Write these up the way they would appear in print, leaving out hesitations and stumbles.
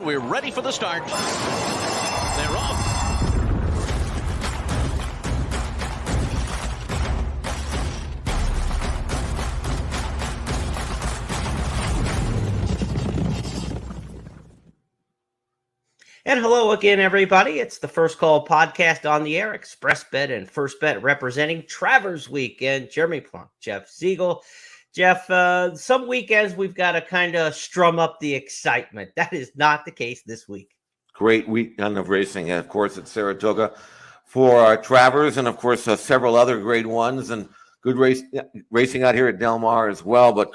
We're ready for the start. They're off. And hello again, everybody. It's the First Call podcast on the air. Express Bet and First Bet representing Travers Weekend. Jeremy Plonk, Jeff Siegel. Jeff, some weekends we've got to kind of strum up the excitement. That is not the case this week. Great weekend of racing, and of course, at Saratoga for Travers, and of course, several other great ones, and good racing out here at Del Mar as well. But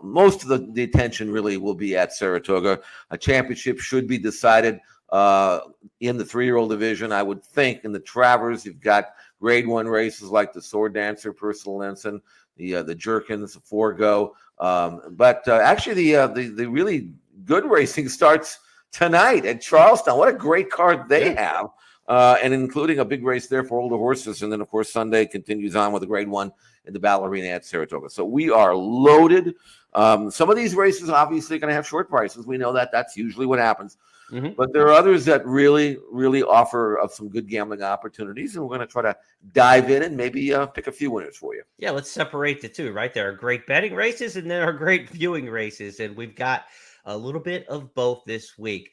most of the attention really will be at Saratoga. A championship should be decided in the 3-year-old division. I would think in the Travers, you've got Grade 1 races like the Sword Dancer, Personal Ensign, the Jerkins, the Forgo. But actually, the really good racing starts tonight at Charlestown. What a great card they have. And including a big race there for older horses. And then, of course, Sunday continues on with a Grade 1 in the Ballerina at Saratoga. So we are loaded. Some of these races obviously going to have short prices. We know that. That's usually what happens. Mm-hmm. But there are others that really, really offer some good gambling opportunities. And we're going to try to dive in and maybe pick a few winners for you. Yeah, let's separate the two, right? There are great betting races and there are great viewing races. And we've got a little bit of both this week.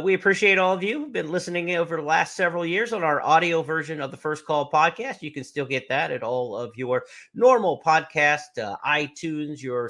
We appreciate all of you who've been listening over the last several years on our audio version of the First Call podcast. You can still get that at all of your normal podcast, iTunes, your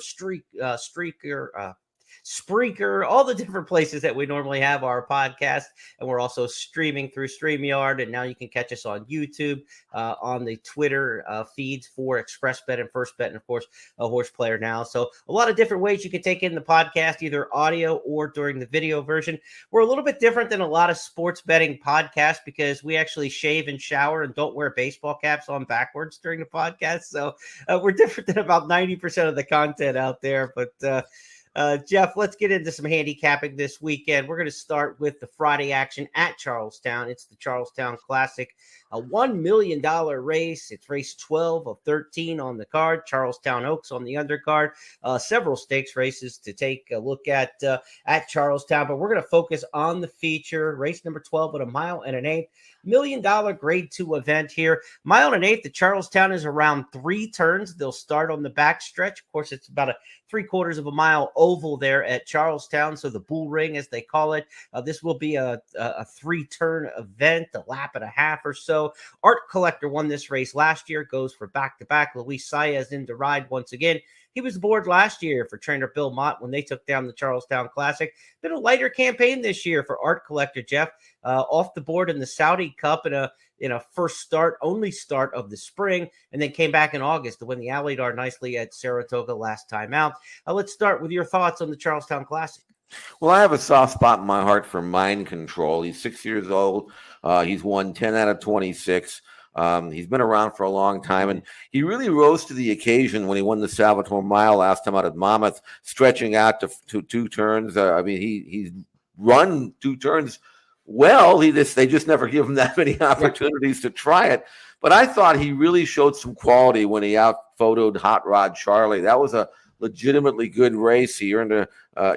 Spreaker, all the different places that we normally have our podcast. And we're also streaming through StreamYard. And now you can catch us on YouTube, on the Twitter feeds for Express Bet and First Bet, and of course, a Horse Player Now. So a lot of different ways you can take in the podcast, either audio or during the video version. We're a little bit different than a lot of sports betting podcasts because we actually shave and shower and don't wear baseball caps on backwards during the podcast. So we're different than about 90% of the content out there. But Jeff, let's get into some handicapping this weekend. We're going to start with the Friday action at Charlestown. It's the Charlestown Classic, a $1 million race. It's race 12 of 13 on the card. Charlestown Oaks on the undercard. Several stakes races to take a look at Charlestown, but we're going to focus on the feature, race number 12 at 1 1/8. $1 million Grade 2 event here. 1 1/8 at Charlestown is around 3 turns. They'll start on the back stretch. Of course, it's about a 3/4 of a mile oval there at Charlestown, so the bull ring, as they call it. This will be a 3-turn event, a lap and a half or so. Art Collector won this race last year, goes for back-to-back. Luis Saez in to ride once again. He was aboard last year for trainer Bill Mott when they took down the Charlestown Classic. Been a lighter campaign this year for Art Collector, Jeff. Off the board in the Saudi Cup in a first only start of the spring, and then came back in August to win the Alydar nicely at Saratoga last time out. Let's start with your thoughts on the Charlestown Classic. Well, I have a soft spot in my heart for Mind Control. He's 6 years old. He's won 10 out of 26. He's been around for a long time, and he really rose to the occasion when he won the Salvatore Mile last time out at Monmouth, stretching out to 2 turns. He's run 2 turns well. They just never give him that many opportunities to try it. But I thought he really showed some quality when he out-photoed Hot Rod Charlie. That was a legitimately good race. He earned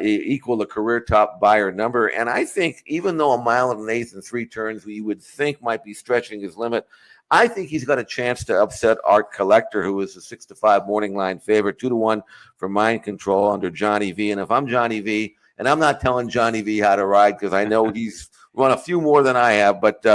equal the career top buyer number. And I think even though 1 1/8 and 3 turns you would think might be stretching his limit, I think he's got a chance to upset Art Collector, who is a 6-5 morning line favorite, 2-1 for Mind Control under Johnny V. And if I'm Johnny V, and I'm not telling Johnny V how to ride because I know he's run a few more than I have, but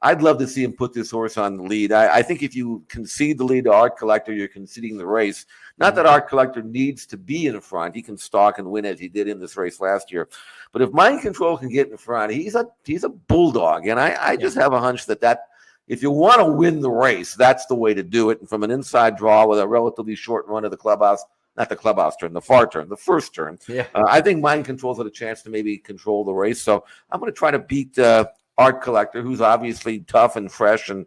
I'd love to see him put this horse on the lead. I think if you concede the lead to Art Collector, you're conceding the race. Not that Art Collector needs to be in front. He can stalk and win as he did in this race last year. But if Mind Control can get in front, he's a bulldog. And I just have a hunch that if you want to win the race, that's the way to do it. And from an inside draw with a relatively short run of the clubhouse, not the clubhouse turn, the far turn, the first turn. Yeah. I think Mind Control's got a chance to maybe control the race. So I'm going to try to beat Art Collector, who's obviously tough and fresh and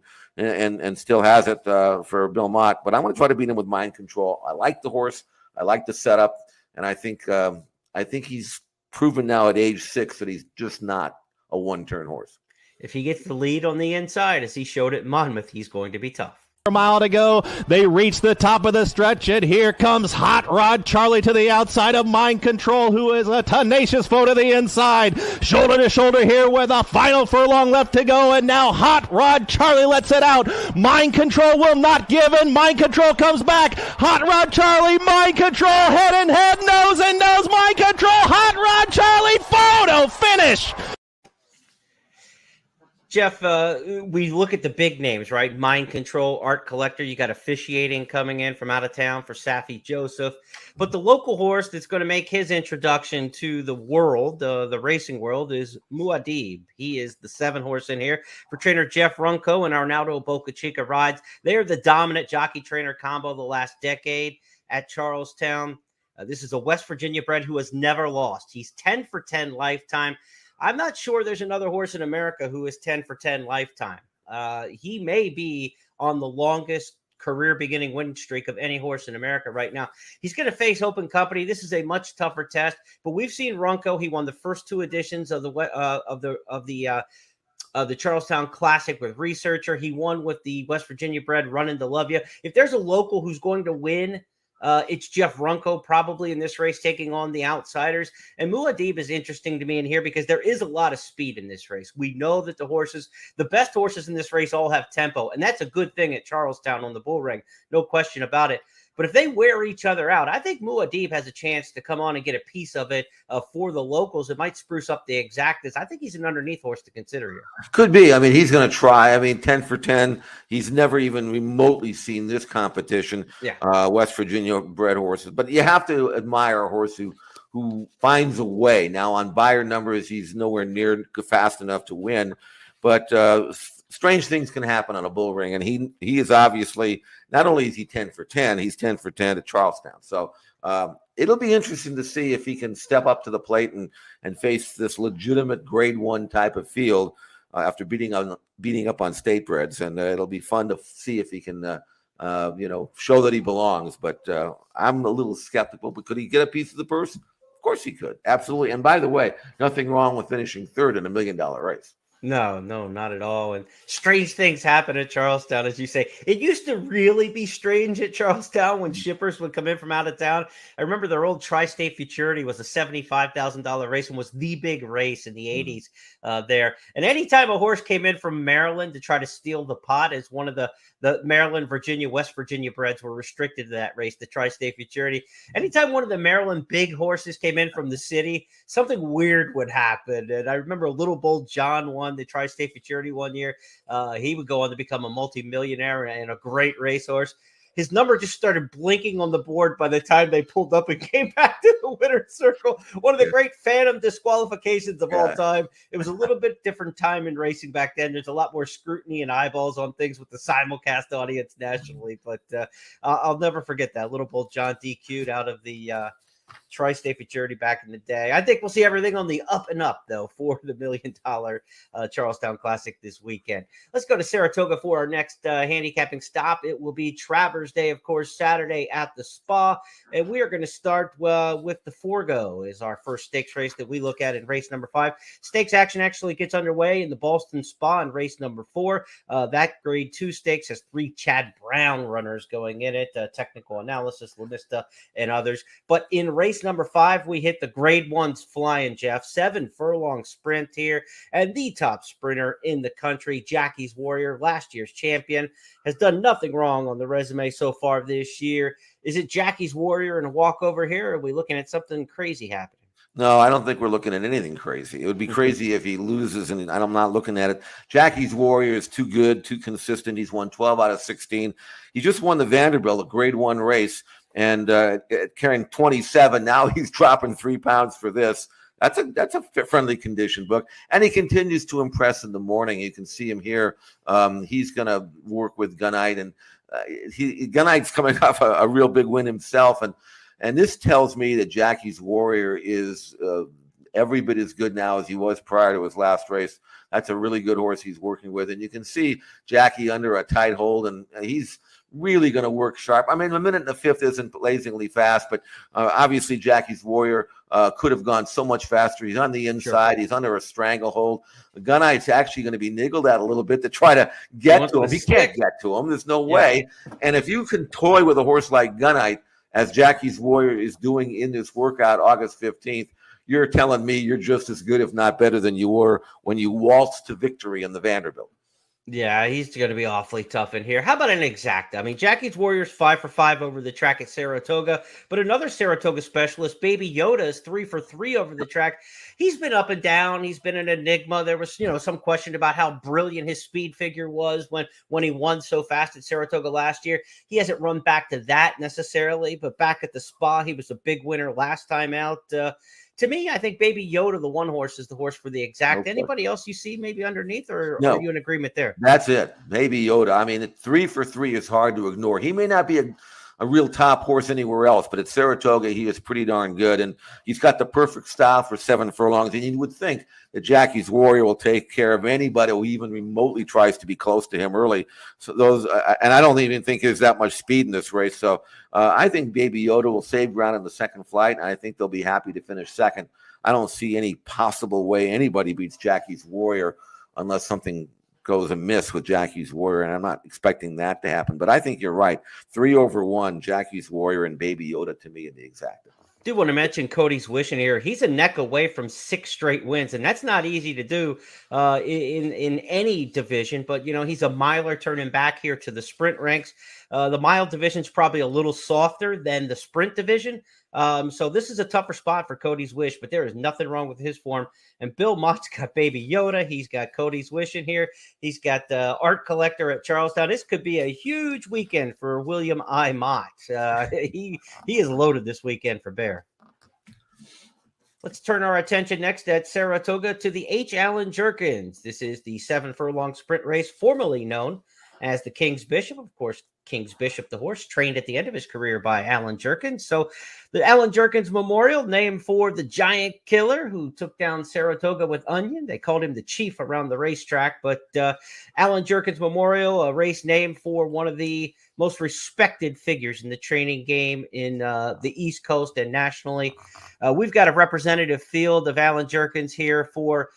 still has it for Bill Mott. But I'm going to try to beat him with Mind Control. I like the horse. I like the setup. And I think he's proven now at age 6 that he's just not a one-turn horse. If he gets the lead on the inside, as he showed at Monmouth, he's going to be tough. A mile to go. They reach the top of the stretch, and here comes Hot Rod Charlie to the outside of Mind Control, who is a tenacious foe to the inside. Shoulder to shoulder here with a final furlong left to go, and now Hot Rod Charlie lets it out. Mind Control will not give in. Mind Control comes back. Hot Rod Charlie, Mind Control, head and head, nose and nose. Mind Control, Hot Rod Charlie, photo finish. Jeff, we look at the big names, right? Mind Control, Art Collector. You got officiating coming in from out of town for Safi Joseph. But the local horse that's going to make his introduction to the world, the racing world, is Muad'Dib. He is the 7 horse in here for trainer Jeff Runco and Arnaldo Boca Chica rides. They are the dominant jockey-trainer combo the last decade at Charlestown. This is a West Virginia bred who has never lost. He's 10 for 10 lifetime. I'm not sure there's another horse in America who is 10 for 10 lifetime. He may be on the longest career beginning win streak of any horse in America right now. He's going to face Open Company. This is a much tougher test, but we've seen Runco. He won the first 2 editions of the Charlestown Classic with Researcher. He won with the West Virginia bred Runnin' to Love You. If there's a local who's going to win, it's Jeff Runco probably in this race taking on the outsiders. And Muad'Dib is interesting to me in here because there is a lot of speed in this race. We know that the best horses in this race all have tempo, and that's a good thing at Charlestown on the bull ring. No question about it. But if they wear each other out, I think Muad'Dib has a chance to come on and get a piece of it for the locals. It might spruce up the exactas. I think he's an underneath horse to consider here. Could be. I mean, he's going to try. I mean, 10 for 10. He's never even remotely seen this competition. Yeah. West Virginia bred horses. But you have to admire a horse who finds a way. Now, on buyer numbers, he's nowhere near fast enough to win. But strange things can happen on a bull ring, and he is obviously not only is he 10 for 10, he's 10 for 10 at Charlestown. So it'll be interesting to see if he can step up to the plate and face this legitimate Grade 1 type of field after beating up on state breds, and it'll be fun to see if he can show that he belongs. But I'm a little skeptical. But could he get a piece of the purse? Of course he could, absolutely. And by the way, nothing wrong with finishing 3rd in $1 million race. No, not at all. And strange things happen at Charlestown, as you say. It used to really be strange at Charlestown when shippers would come in from out of town. I remember their old Tri-State Futurity was a $75,000 race and was the big race in the 80s there. And anytime a horse came in from Maryland to try to steal the pot, as one of the Maryland, Virginia, West Virginia breds were restricted to that race, the Tri-State Futurity. Anytime one of the Maryland big horses came in from the city, something weird would happen. And I remember Little Bull John won the Tri-State Futurity one year. He would go on to become a multimillionaire and a great racehorse. His number just started blinking on the board by the time they pulled up and came back to the winner's circle. One of the great phantom disqualifications of all time. It was a little bit different time in racing back then. There's a lot more scrutiny and eyeballs on things with the simulcast audience nationally. But I'll never forget that. Little Bull John DQ'd out of the Tri-State Futurity back in the day. I think we'll see everything on the up and up, though, for the $1 million Charlestown Classic this weekend. Let's go to Saratoga for our next handicapping stop. It will be Travers Day, of course, Saturday at the Spa. And we are going to start with the Forgo is our first stakes race that we look at in race number 5. Stakes action actually gets underway in the Boston Spa in race number 4. That Grade 2 stakes has 3 Chad Brown runners going in it, Technical Analysis, Lamista, and others. But in race number 5, we hit the Grade 1s flying, Jeff. 7 furlong sprint here. And the top sprinter in the country, Jackie's Warrior, last year's champion, has done nothing wrong on the resume so far this year. Is it Jackie's Warrior and a walkover here? Or are we looking at something crazy happening? No, I don't think we're looking at anything crazy. It would be crazy if he loses, and I'm not looking at it. Jackie's Warrior is too good, too consistent. He's won 12 out of 16. He just won the Vanderbilt, a Grade 1 race, and carrying 27. Now he's dropping 3 pounds for this. That's a friendly condition book, and he continues to impress in the morning. You can see him here. He's going to work with Gunite, and Gunite's coming off a real big win himself, and this tells me that Jackie's Warrior is every bit as good now as he was prior to his last race. That's a really good horse he's working with, and you can see Jackie under a tight hold, and he's really going to work sharp. I mean, a minute and a fifth isn't blazingly fast, but obviously Jackie's Warrior could have gone so much faster. He's on the inside. Sure. He's under a stranglehold. The Gunite's actually going to be niggled at a little bit to try to get to him. He can't get to him. There's no way. And if you can toy with a horse like Gunite, as Jackie's Warrior is doing in this workout August 15th, you're telling me you're just as good, if not better, than you were when you waltzed to victory in the Vanderbilt. Yeah, he's going to be awfully tough in here. How about an exacta? I mean, Jackie's Warrior's 5 for 5 over the track at Saratoga, but another Saratoga specialist, Baby Yoda, is 3 for 3 over the track. He's been up and down. He's been an enigma. There was, some question about how brilliant his speed figure was when he won so fast at Saratoga last year. He hasn't run back to that necessarily, but back at the Spa, he was a big winner last time out. To me, I think Baby Yoda, the one horse, is the horse for the exact. Okay. Anybody else you see maybe underneath, or are you in agreement there? That's it. Baby Yoda. I mean, 3 for 3 is hard to ignore. He may not be a real top horse anywhere else, but at Saratoga, he is pretty darn good, and he's got the perfect style for 7 furlongs, and you would think that Jackie's Warrior will take care of anybody who even remotely tries to be close to him early. So those, and I don't even think there's that much speed in this race, so I think Baby Yoda will save ground in the second flight, and I think they'll be happy to finish second. I don't see any possible way anybody beats Jackie's Warrior unless something goes amiss with Jackie's Warrior, and I'm not expecting that to happen. But I think you're right. 3 over 1, Jackie's Warrior and Baby Yoda to me in the exacta. I do want to mention Cody's Wish in here. He's a neck away from 6 straight wins, and that's not easy to do in any division. But, he's a miler turning back here to the sprint ranks. The mile division is probably a little softer than the sprint division. So this is a tougher spot for Cody's Wish, but there is nothing wrong with his form. And Bill Mott's got Baby Yoda. He's got Cody's Wish in here. He's got the Art Collector at Charlestown. This could be a huge weekend for William I. Mott. He is loaded this weekend for Bear. Let's turn our attention next at Saratoga to the H. Allen Jerkins. This is the 7 furlong sprint race, formerly known as the King's Bishop. Of course, King's Bishop, the horse, trained at the end of his career by Allen Jerkins. So the Allen Jerkins Memorial, named for the giant killer who took down Saratoga with Onion. They called him the chief around the racetrack. But Allen Jerkins Memorial, a race named for one of the most respected figures in the training game in the East Coast and nationally. We've got a representative field of Allen Jerkins here for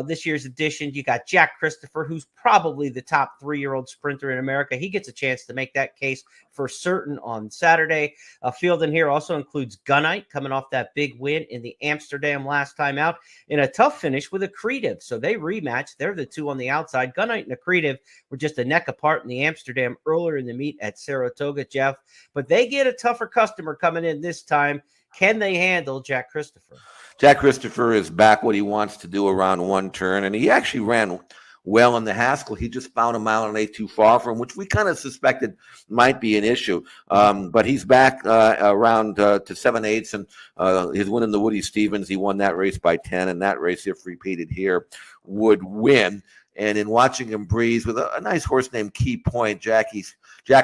this year's edition. You got Jack Christopher, who's probably the top 3-year-old sprinter in America. He gets a chance to make that case for certain on Saturday. Field in here also includes Gunite, coming off that big win in the Amsterdam last time out, in a tough finish with Accretive. So they rematch. They're the two on the outside. Gunite and Accretive were just a neck apart in the Amsterdam earlier in the meet at Saratoga, Jeff. But they get a tougher customer coming in this time. Can they handle Jack Christopher? Jack Christopher is back what he wants to do around one turn, and he actually ran well in the Haskell. He just found a mile and 8 too far from, which we kind of suspected might be an issue. But he's back around to 7/8, and his win in the Woody Stevens, he won that race by 10, and that race, if repeated here, would win. And in watching him breeze with a nice horse named Key Point, Jack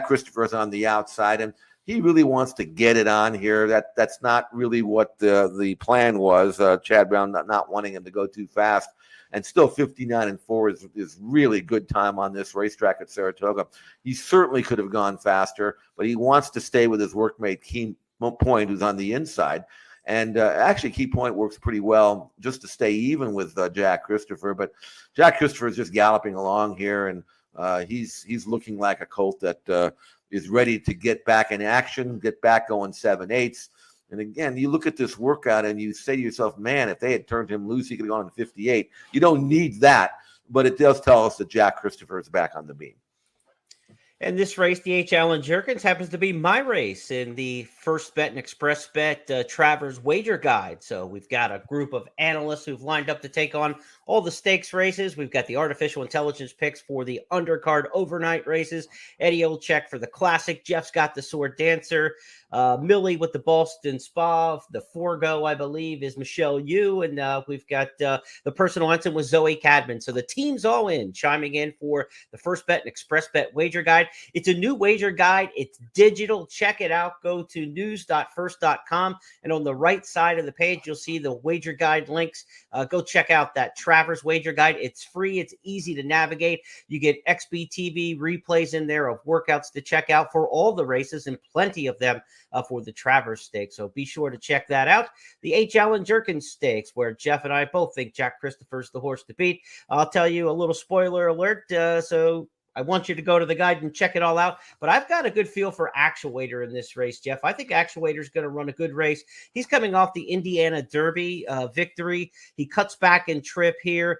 Christopher's on the outside, and he really wants to get it on here. That's not really what the plan was. Chad Brown not wanting him to go too fast. And still 59-4 is really good time on this racetrack at Saratoga. He certainly could have gone faster, but he wants to stay with his workmate Key Point, who's on the inside. And actually, Key Point works pretty well just to stay even with Jack Christopher. But Jack Christopher is just galloping along here, and he's looking like a colt that is ready to get back in action, get back going 7/8. And again, you look at this workout and you say to yourself, man, if they had turned him loose, he could have gone to 58. You don't need that, but it does tell us that Jack Christopher is back on the beam. And this race, the H. Allen Jerkins, happens to be my race in the First Bet and Express Bet Travers Wager Guide. So we've got a group of analysts who've lined up to take on all the stakes races. We've got the artificial intelligence picks for the undercard overnight races. Eddie Olczyk for the Classic. Jeff's got the Sword Dancer. Millie with the Boston Spa. The Forgo, I believe, is Michelle Yu. And we've got the personal ensign with Zoe Cadman. So the team's all in, chiming in for the First Bet and Express Bet Wager Guide. It's a new wager guide. It's digital. Check it out. Go to news.first.com, and on the right side of the page, you'll see the wager guide links. Go check out that Travers wager guide. It's free. It's easy to navigate. You get XBTV replays in there of workouts to check out for all the races, and plenty of them for the Travers Stakes. So be sure to check that out. The H. Allen Jerkins Stakes, where Jeff and I both think Jack Christopher's the horse to beat. I'll tell you a little spoiler alert. So I want you to go to the guide and check it all out. But I've got a good feel for Actuator in this race, Jeff. I think Actuator's going to run a good race. He's coming off the Indiana Derby victory. He cuts back in trip here.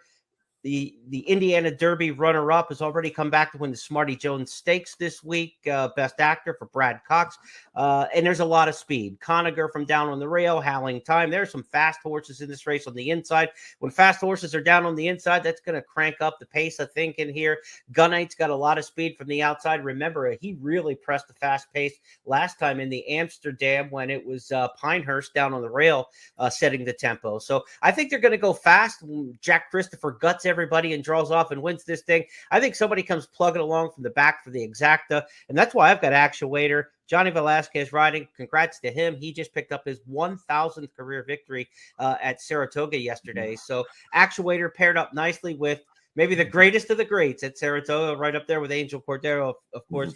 The Indiana Derby runner-up has already come back to win the Smarty Jones Stakes this week. Best actor for Brad Cox. And there's a lot of speed. Conager from down on the rail, Howling Time. There's some fast horses in this race on the inside. When fast horses are down on the inside, that's going to crank up the pace, I think, in here. Gunite's got a lot of speed from the outside. Remember, he really pressed the fast pace last time in the Amsterdam when it was Pinehurst down on the rail setting the tempo. So I think they're going to go fast. Jack Christopher guts everybody and draws off and wins this thing. I think somebody comes plugging along from the back for the exacta, and that's why I've got Actuator. Johnny Velasquez riding. Congrats to him. He just picked up his 1,000th career victory at Saratoga yesterday. So Actuator paired up nicely with maybe the greatest of the greats at Saratoga, right up there with Angel Cordero, of course,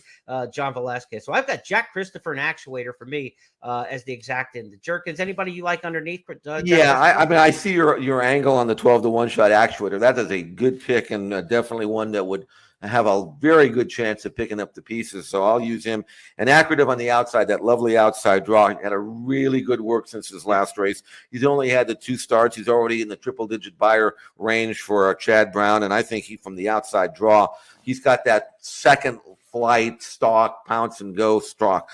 John Velasquez. So I've got Jack Christopher and Actuator for me as the exact in the Jerkins. Anybody you like underneath? I mean, I see your angle on the 12-1 shot Actuator. That is a good pick, and definitely one that would have a very good chance of picking up the pieces. So I'll use him. And Accurative on the outside, that lovely outside draw, had a really good work since his last race. He's only had the 2 starts. He's already in the triple-digit buyer range for Chad Brown. And I think he, from the outside draw, he's got that second flight, stalk, pounce and go stalk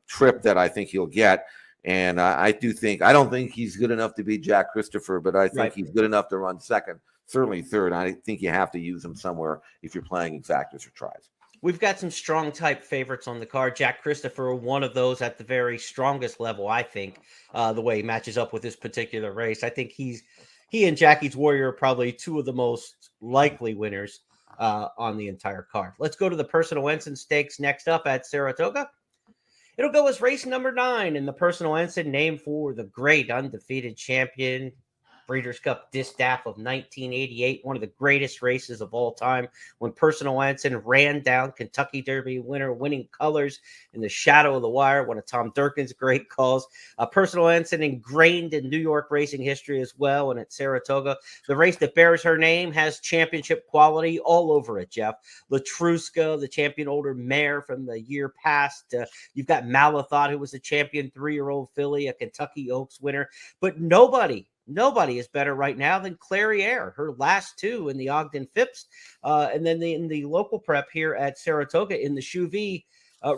trip that I think he'll get. And I don't think he's good enough to beat Jack Christopher, but I think he's good enough to run second. Certainly third. I think you have to use him somewhere if you're playing exactas or tries. We've got some strong type favorites on the card. Jack Christopher, one of those at the very strongest level, I think, the way he matches up with this particular race. I think he and Jackie's Warrior are probably two of the most likely winners on the entire card. Let's go to the Personal Ensign Stakes next up at Saratoga. It'll go as race number 9 in the Personal Ensign, named for the great undefeated champion, Breeders' Cup Distaff of 1988, one of the greatest races of all time, when Personal Ensign ran down Kentucky Derby winner, winning colors in the shadow of the wire, one of Tom Durkin's great calls. Personal Ensign ingrained in New York racing history as well, and at Saratoga, the race that bears her name has championship quality all over it, Jeff. Latruska, the champion older mare from the year past. You've got Malathot, who was a champion 3-year-old filly, a Kentucky Oaks winner, but nobody is better right now than Clairiere, her last 2 in the Ogden Phipps. And then in the local prep here at Saratoga in the Shoe V,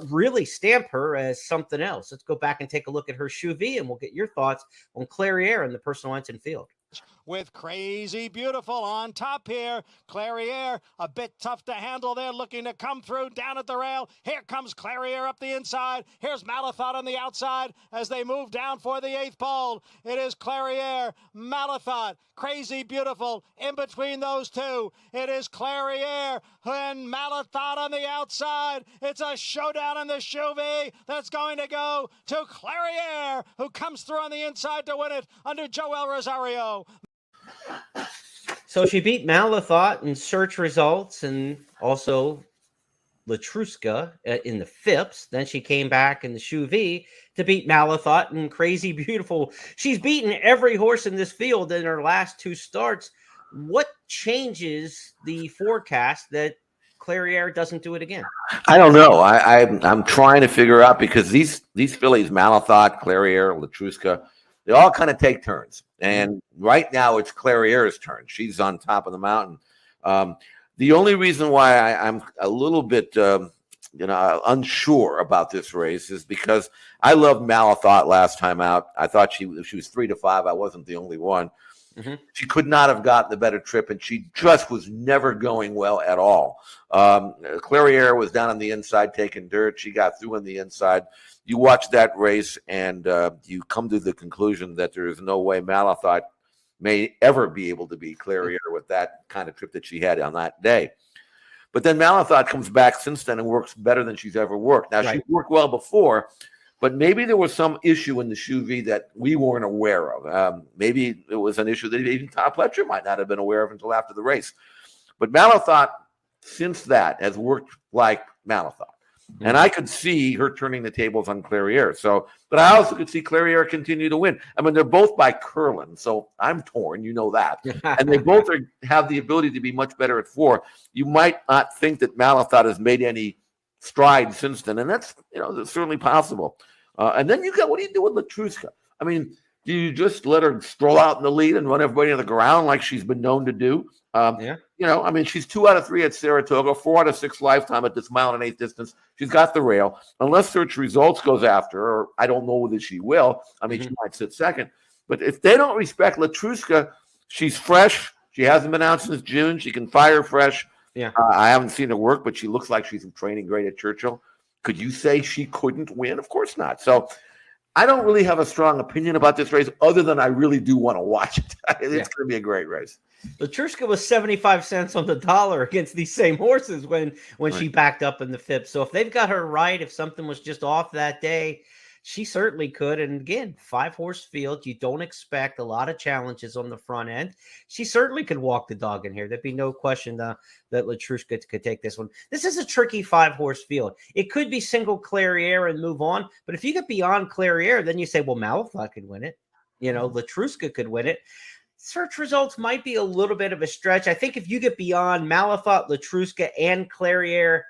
really stamp her as something else. Let's go back and take a look at her Shoe V, and we'll get your thoughts on Clairiere in the Personal Ensign field. With Crazy Beautiful on top here. Clairiere, a bit tough to handle there, looking to come through down at the rail. Here comes Clairiere up the inside. Here's Malathot on the outside as they move down for the 8th pole. It is Clairiere, Malathot, Crazy Beautiful in between those two. It is Clairiere and Malathot on the outside. It's a showdown in the Shoe V that's going to go to Clairiere, who comes through on the inside to win it under Joel Rosario. So she beat Malathot in search results and also Latruska in the Phipps. Then she came back in the Shoe V to beat Malathot and Crazy Beautiful. She's beaten every horse in this field in her last 2 starts. What changes the forecast that Clairiere doesn't do it again? I don't know. I'm trying to figure out, because these fillies, Malathot, Clairiere, Latruska, they all kind of take turns. And right now it's Clairiere's turn. She's on top of the mountain. The only reason why I'm a little bit unsure about this race is because I loved Malathot last time out. I thought she was 3-5. I wasn't the only one. Mm-hmm. She could not have gotten the better trip, and she just was never going well at all. Clairiere was down on the inside taking dirt. She got through on the inside. You watch that race, and you come to the conclusion that there is no way Malathot may ever be able to beat Clairiere with that kind of trip that she had on that day. But then Malathot comes back since then and works better than she's ever worked. Now, she worked well before, but maybe there was some issue in the Shoe that we weren't aware of. Maybe it was an issue that even Tom Pletcher might not have been aware of until after the race. But Malathot, since that, has worked like Malathot. And I could see her turning the tables on Clairiere. But I also could see Clairiere continue to win. I mean, they're both by Curlin, so I'm torn. You know that. And they both have the ability to be much better at 4. You might not think that Malathot has made any strides since then, and that's certainly possible. And then what do you do with Latruska? I mean, do you just let her stroll out in the lead and run everybody on the ground like she's been known to do? I mean, she's 2 out of 3 at Saratoga, 4 out of 6 lifetime at this 1.8 distance. She's got the rail. Unless Search Results goes after her, or I don't know whether she will. I mean, she might sit second. But if they don't respect Latruska, she's fresh. She hasn't been out since June. She can fire fresh. Yeah. I haven't seen her work, but she looks like she's training great at Churchill. Could you say she couldn't win? Of course not. So I don't really have a strong opinion about this race other than I really do want to watch it. It's going to be a great race. Latruska was 75 cents on the dollar against these same horses when she backed up in the fifth. So if they've got her right, if something was just off that day, she certainly could. And again, 5-horse field, you don't expect a lot of challenges on the front end. She certainly could walk the dog in here. There'd be no question that Latruska could take this one. This is a tricky 5-horse field. It could be single Clairiere and move on. But if you get beyond Clairiere, then you say, well, Malathot could win it. Latruska could win it. Search Results might be a little bit of a stretch. I think if you get beyond Malathot, Latruska, and Clairiere,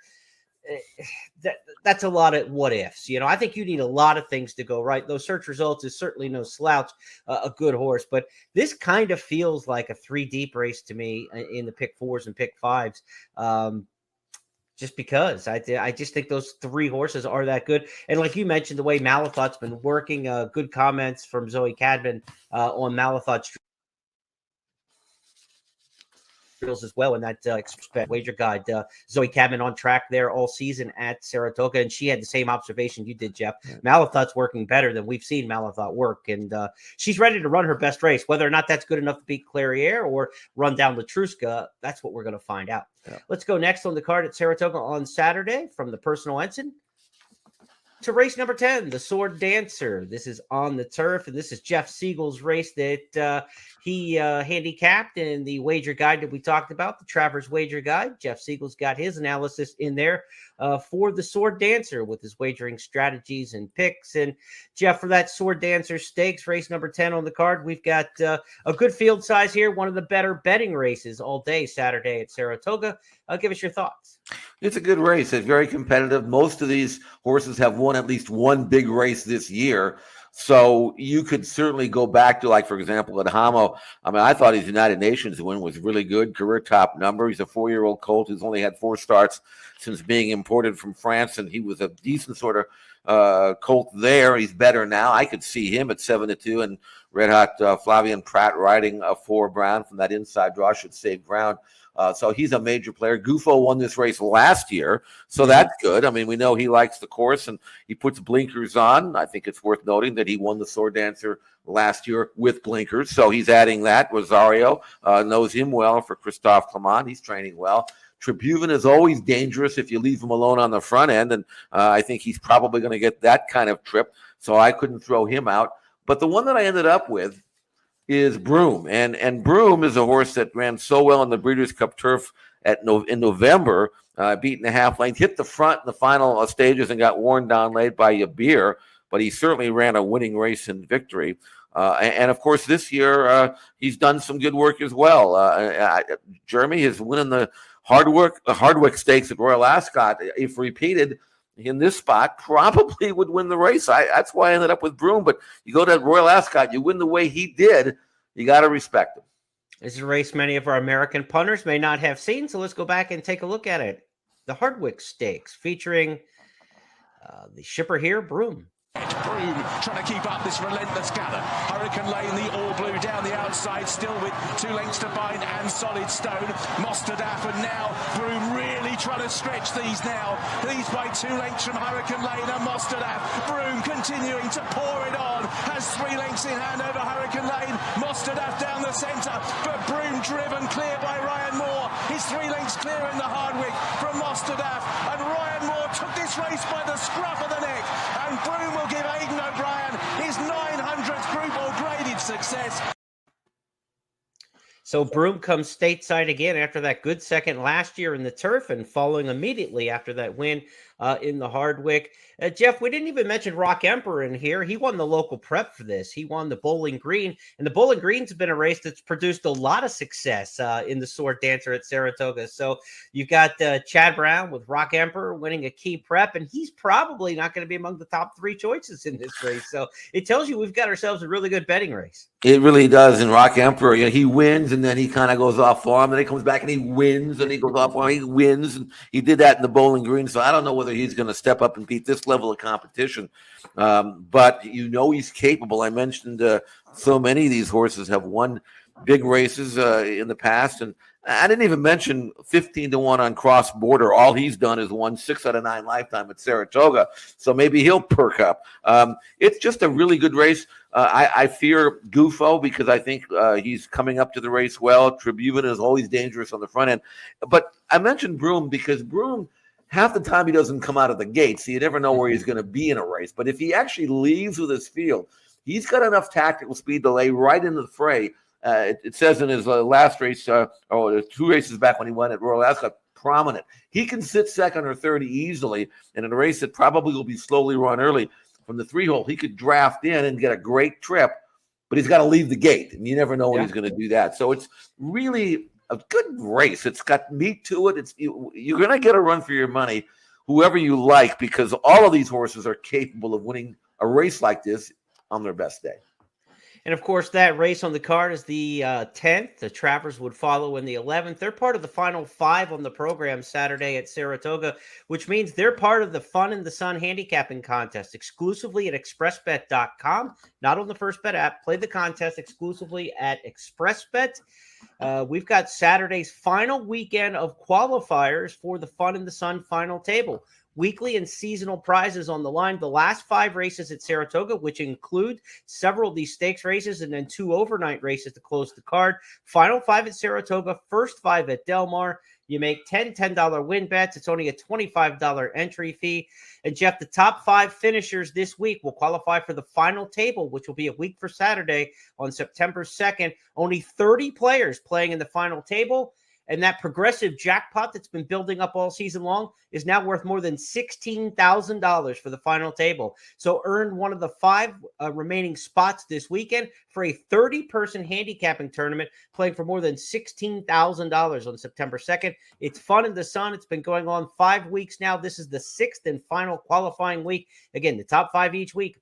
that's a lot of what ifs. I think you need a lot of things to go right. Though Search Results is certainly no slouch, a good horse. But this kind of feels like a 3-deep race to me in the pick 4s and pick 5s. Just because I just think those 3 horses are that good. And like you mentioned, the way Malathot's been working, good comments from Zoe Cadman on Malathot's as well in that wager guide. Zoe Cadman on track there all season at Saratoga, and she had the same observation you did, Jeff. Malathot's working better than we've seen Malathot work, and she's ready to run her best race. Whether or not that's good enough to beat Clairiere or run down Latruska, that's what we're going to find out. Let's go next on the card at Saratoga on Saturday from the Personal Ensign to race number 10, the Sword Dancer. This is on the turf, and this is Jeff Siegel's race that he handicapped in the wager guide that we talked about, the Travers wager guide. Jeff Siegel's got his analysis in there for the Sword Dancer with his wagering strategies and picks. And Jeff, for that Sword Dancer Stakes, race number 10 on the card, we've got a good field size here, one of the better betting races all day Saturday at Saratoga. Give us your thoughts. It's a good race. It's very competitive. Most of these horses have won at least one big race this year. So you could certainly go back to, like, for example, at Hamo. I mean, I thought his United Nations win was really good, career top number. He's a 4-year-old colt who's only had 4 starts since being imported from France, and he was a decent sort of colt there. He's better now. I could see him at 7-2, and Red Hot Flavian Pratt riding a 4 Brown from that inside draw should save ground. So he's a major player. Gufo won this race last year, so that's good. I mean, we know he likes the course, and he puts blinkers on. I think it's worth noting that he won the Sword Dancer last year with blinkers, so he's adding that. Rosario knows him well for Christophe Clement. He's training well. Tribhuvan is always dangerous if you leave him alone on the front end, and I think he's probably going to get that kind of trip, so I couldn't throw him out. But the one that I ended up with is Broom. And Broom is a horse that ran so well on the Breeders' Cup turf in November, beaten the half length, hit the front in the final stages and got worn down late by Yabir, but he certainly ran a winning race in victory. And of course, this year, he's done some good work as well. Jeremy is winning the Hardwick Stakes at Royal Ascot. If repeated in this spot, probably would win the race. That's why I ended up with Broom. But you go to Royal Ascot, you win the way he did, you got to respect him. This is a race many of our American punters may not have seen, so let's go back and take a look at it. The Hardwick Stakes, featuring the shipper here, Broom. Broom trying to keep up this relentless gather. Hurricane Lane, the all blue down the outside. outside, still with 2 lengths to bind and Solid Stone. Mostadaf, and now Broom really trying to stretch these now. These by 2 lengths from Hurricane Lane and Mostadaf. Broom continuing to pour it on. Has 3 lengths in hand over Hurricane Lane. Mostadaf down the centre, but Broom driven clear by Ryan Moore. He's 3 lengths clear in the Hardwick from Mostadaf, and Ryan Moore took this race by the scruff of the neck, and Broom will give Aidan O'Brien his 900th Group or graded success. So Broom comes stateside again after that good second last year in the turf and following immediately after that win in the Hardwick. Jeff, we didn't even mention Rock Emperor in here. He won the local prep for this. He won the Bowling Green, and the Bowling Green's been a race that's produced a lot of success in the Sword Dancer at Saratoga. So you've got Chad Brown with Rock Emperor winning a key prep, and he's probably not going to be among the top 3 choices in this race. So it tells you we've got ourselves a really good betting race. It really does. And Rock Emperor, he wins and then he kind of goes off form. Then he comes back and he wins and he goes off form. He wins. And he did that in the Bowling Green. So I don't know whether he's going to step up and beat this level of competition. But he's capable. I mentioned so many of these horses have won big races in the past. And I didn't even mention 15-1 on Cross Border. All he's done is won 6 out of 9 lifetime at Saratoga. So maybe he'll perk up. It's just a really good race. I fear Gufo because I think he's coming up to the race well. Tribune is always dangerous on the front end. But I mentioned Broom because Broom, half the time he doesn't come out of the gate, so you never know where he's going to be in a race. But if he actually leaves with his field, he's got enough tactical speed to lay right into the fray. It says in his last race, 2 races back when he won at Royal Ascot, prominent. He can sit second or third easily, and in a race that probably will be slowly run early from the 3-hole, he could draft in and get a great trip, but he's got to leave the gate, and you never know when he's going to do that. So it's really a good race. It's got meat to it. You're going to get a run for your money, whoever you like, because all of these horses are capable of winning a race like this on their best day. And, of course, that race on the card is the 10th. The Travers would follow in the 11th. They're part of the final 5 on the program Saturday at Saratoga, which means they're part of the Fun in the Sun handicapping contest exclusively at expressbet.com, not on the First Bet app. Play the contest exclusively at ExpressBet. We've got Saturday's final weekend of qualifiers for the Fun in the Sun final table. Weekly and seasonal prizes on the line. The last 5 races at Saratoga, which include several of these stakes races and then 2 overnight races to close the card. Final 5 at Saratoga, first 5 at Del Mar. You make $10 win bets. It's only a $25 entry fee. And Jeff, the top 5 finishers this week will qualify for the final table, which will be a week for Saturday on September 2nd. Only 30 players playing in the final table. And that progressive jackpot that's been building up all season long is now worth more than $16,000 for the final table. So earn one of the 5 remaining spots this weekend for a 30-person handicapping tournament playing for more than $16,000 on September 2nd. It's Fun in the Sun. It's been going on 5 weeks now. This is the 6th and final qualifying week. Again, the top 5 each week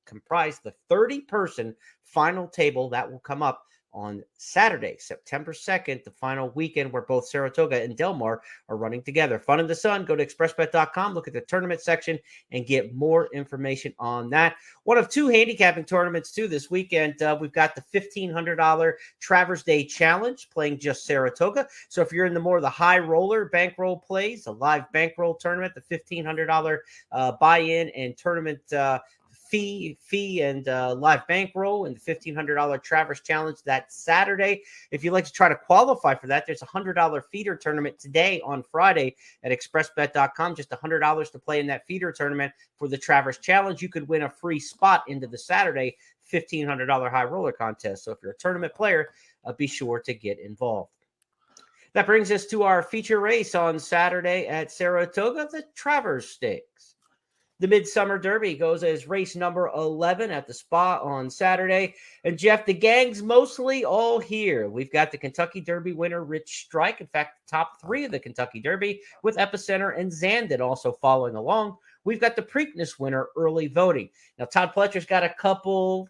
comprise the 30-person final table that will come up on Saturday, September 2nd, the final weekend where both Saratoga and Del Mar are running together. Fun in the Sun. Go to expressbet.com, look at the tournament section, and get more information on that. One of 2 handicapping tournaments, too, this weekend. We've got the $1,500 Travers Day Challenge playing just Saratoga. So if you're in the more of the high roller bankroll plays, a live bankroll tournament, the $1,500 buy-in and tournament fee and live bankroll and the $1,500 Travers Challenge that Saturday. If you'd like to try to qualify for that, there's a $100 feeder tournament today on Friday at expressbet.com. Just $100 to play in that feeder tournament for the Travers Challenge. You could win a free spot into the Saturday $1,500 high roller contest. So if you're a tournament player, be sure to get involved. That brings us to our feature race on Saturday at Saratoga, the Travers Stakes. The Midsummer Derby goes as race number 11 at the Spa on Saturday. And, Jeff, the gang's mostly all here. We've got the Kentucky Derby winner, Rich Strike. In fact, the top 3 of the Kentucky Derby with Epicenter and Zandon also following along. We've got the Preakness winner, Early Voting. Now, Todd Pletcher's got a couple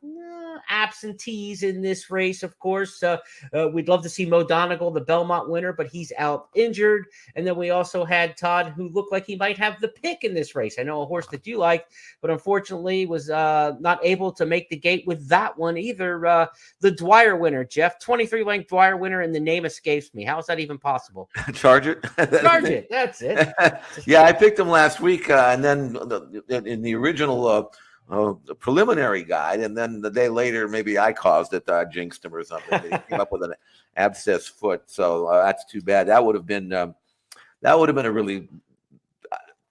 absentees in this race, of course. We'd love to see Mo Donegal, the Belmont winner, but he's out injured. And then we also had Todd, who looked like he might have the pick in this race. I know a horse that you liked, but unfortunately was not able to make the gate with that one either. The Dwyer winner, Jeff, 23-length Dwyer winner, and the name escapes me. How is that even possible? Charge it. Charge it. That's it. Yeah, I picked him last week, and then in the original the preliminary guide, and then the day later, maybe I caused it, jinxed him or something. He came up with an abscess foot, so that's too bad. That would have been a really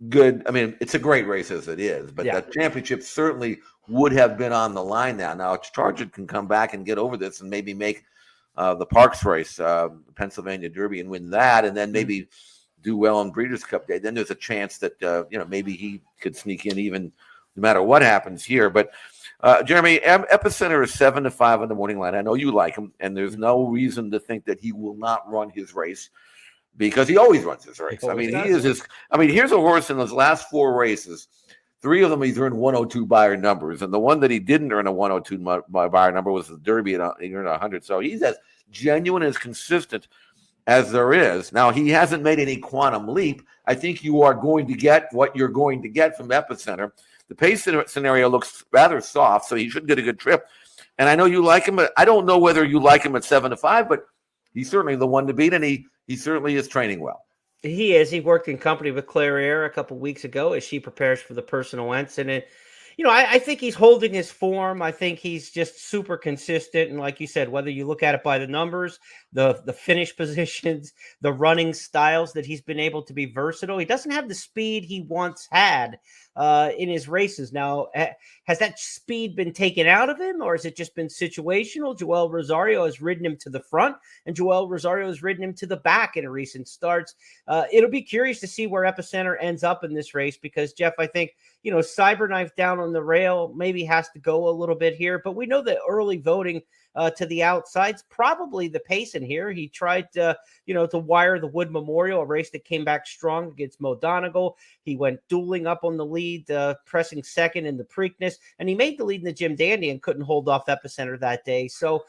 good. I mean, it's a great race as it is, but the championship certainly would have been on the line now. Now, Charge It can come back and get over this and maybe make the Parks race, Pennsylvania Derby, and win that, and then maybe do well on Breeders' Cup Day. Then there's a chance that maybe he could sneak in even no matter what happens here. But Jeremy, Epicenter is 7-5 on the morning line. I know you like him, and there's no reason to think that he will not run his race because he always runs his race. I mean, here's a horse in those last 4 races. 3 of them he's earned 102 Beyer numbers, and the one that he didn't earn a 102 Beyer number was the Derby, and he earned 100. So he's as genuine, as consistent as there is. Now, he hasn't made any quantum leap. I think you are going to get what you're going to get from Epicenter. The pace scenario looks rather soft, so he should get a good trip. And I know you like him, but I don't know whether you like him at 7-5, but he's certainly the one to beat, and he certainly is training well. He is. He worked in company with Clairiere a couple weeks ago as she prepares for the personal incident. I think he's holding his form. I think he's just super consistent. And like you said, whether you look at it by the numbers, the finish positions, the running styles, that he's been able to be versatile. He doesn't have the speed he once had in his races. Now, has that speed been taken out of him, or has it just been situational? Joel Rosario has ridden him to the front, and Joel Rosario has ridden him to the back in recent starts. It'll be curious to see where Epicenter ends up in this race because, Jeff, I think, Cyberknife down on the rail maybe has to go a little bit here, but we know that early voting to the outside's probably the pace in here. He tried to wire the Wood Memorial, a race that came back strong against Mo Donegal. He went dueling up on the lead, pressing second in the Preakness, and he made the lead in the Jim Dandy and couldn't hold off Epicenter that day. So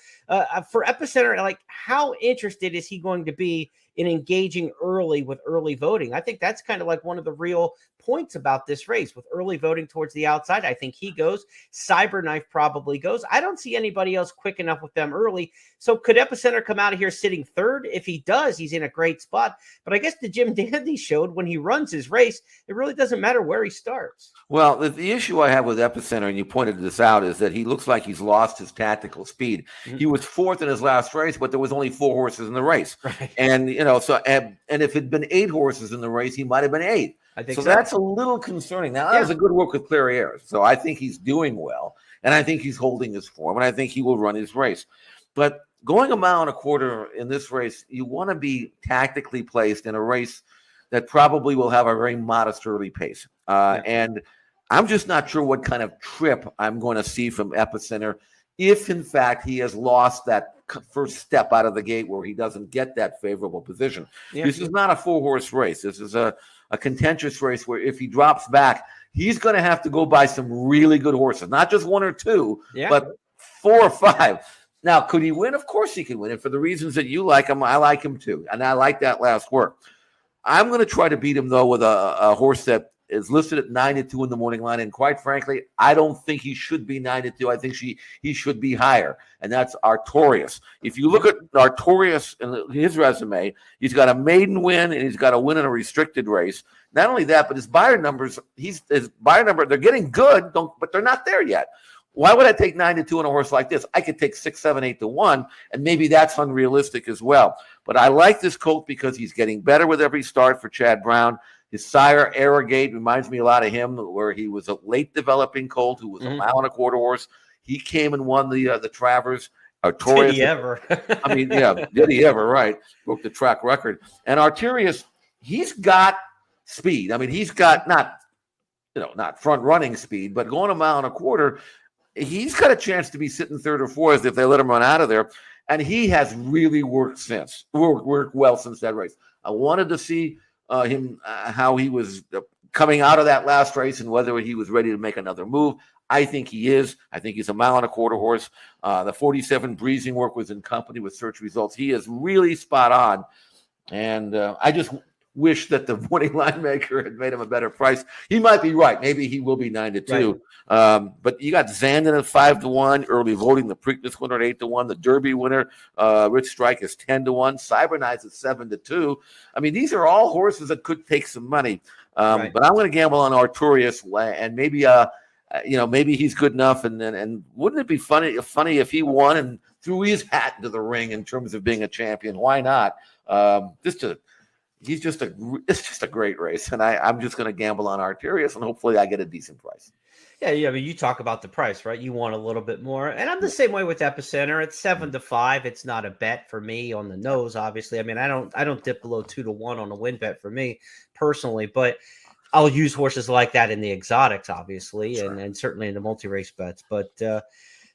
for Epicenter, like, how interested is he going to be in engaging early with early voting? I think that's kind of like one of the real points about this race with early voting towards the outside. I think he goes. Cyberknife probably goes. I don't see anybody else quick enough with them early. So could Epicenter come out of here sitting third? If he does, he's in a great spot. But I guess the Jim Dandy showed when he runs his race, it really doesn't matter where he starts. Well, the issue I have with Epicenter, and you pointed this out, is that he looks like he's lost his tactical speed. Mm-hmm. He was 4th in his last race, but there was only 4 horses in the race. Right. And, and if it had been 8 horses in the race, he might have been 8. I think so. That's a little concerning. Now, that was a good work with Clairiere. So I think he's doing well, and I think he's holding his form, and I think he will run his race. But going a mile and a quarter in this race, you want to be tactically placed in a race that probably will have a very modest early pace. And I'm just not sure what kind of trip I'm going to see from Epicenter if, in fact, he has lost that first step out of the gate where he doesn't get that favorable position. Yeah. This is not a 4-horse race. This is a contentious race where if he drops back, he's going to have to go by some really good horses, not just 1 or 2, but 4 or 5. Now, could he win? Of course he can win. And for the reasons that you like him, I like him too. And I like that last work. I'm going to try to beat him, though, with a horse that is listed at 9-2 in the morning line. And quite frankly, I don't think he should be 9-2. I think he should be higher. And that's Artorias. If you look at Artorias and his resume, he's got a maiden win and he's got a win in a restricted race. Not only that, but his Beyer numbers, they're getting good, but they're not there yet. Why would I take 9-2 on a horse like this? I could take 6, 7, 8-1, and maybe that's unrealistic as well. But I like this colt because he's getting better with every start for Chad Brown. His sire, Arrogate, reminds me a lot of him, where he was a late developing colt who was a mile and a quarter horse. He came and won the Travers. Artorias, did he ever? I mean, yeah, did he ever? Right, broke the track record. And Artorias, he's got speed. I mean, he's got not front running speed, but going a mile and a quarter, he's got a chance to be sitting 3rd or 4th if they let him run out of there. And he has really worked well since that race. I wanted to see him how he was coming out of that last race and whether he was ready to make another move. I think he is. I think he's a 1.25 mile horse. The 47 Breezing Work was in company with Search Results. He is really spot on. And I just wish that the winning line maker had made him a better price. He might be right. Maybe he will be 9-2. Right. But you got Zandon at 5-1, early voting, the Preakness winner at 8-1, the Derby winner, Rich Strike is 10-1, Cybernized at 7-2. I mean, these are all horses that could take some money. Right. But I'm going to gamble on Artorias, and maybe maybe he's good enough. And wouldn't it be funny if he won and threw his hat into the ring in terms of being a champion? Why not? It's just a great race, and I'm just going to gamble on Artorias, and hopefully I get a decent price. Yeah. I mean, you talk about the price, right? You want a little bit more, and I'm the same way with Epicenter. It's 7-5. It's not a bet for me on the nose, obviously. I mean, I don't dip below 2-1 on a win bet for me personally, but I'll use horses like that in the exotics, obviously, sure. and certainly in the multi-race bets. But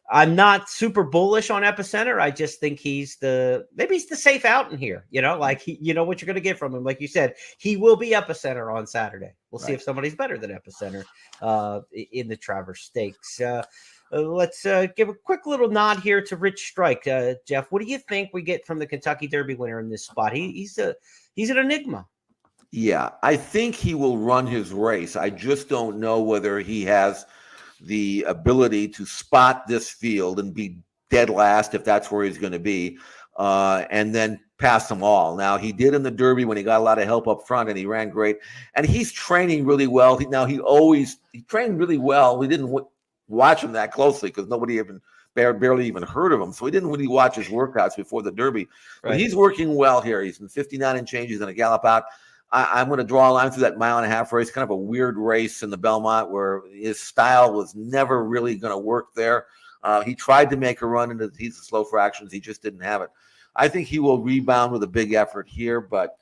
I'm not super bullish on Epicenter. I just think maybe he's the safe out in here. Like you know what you're going to get from him. Like you said, he will be Epicenter on Saturday. We'll see if somebody's better than Epicenter in the Travers Stakes. Let's give a quick little nod here to Rich Strike. Jeff, what do you think we get from the Kentucky Derby winner in this spot? He's an enigma. Yeah, I think he will run his race. I just don't know whether he has the ability to spot this field and be dead last if that's where he's going to be, and then pass them all. Now, he did in the Derby when he got a lot of help up front, and he ran great. And he's training really well. He trained really well. We didn't watch him that closely because nobody barely even heard of him. So we didn't really watch his workouts before the Derby. Right. But he's working well here. He's in 59 and change. He's going to gallop out. I'm going to draw a line through that 1.5 mile race, kind of a weird race in the Belmont where his style was never really going to work there. He tried to make a run into he's slow fractions. He just didn't have it. I think he will rebound with a big effort here, but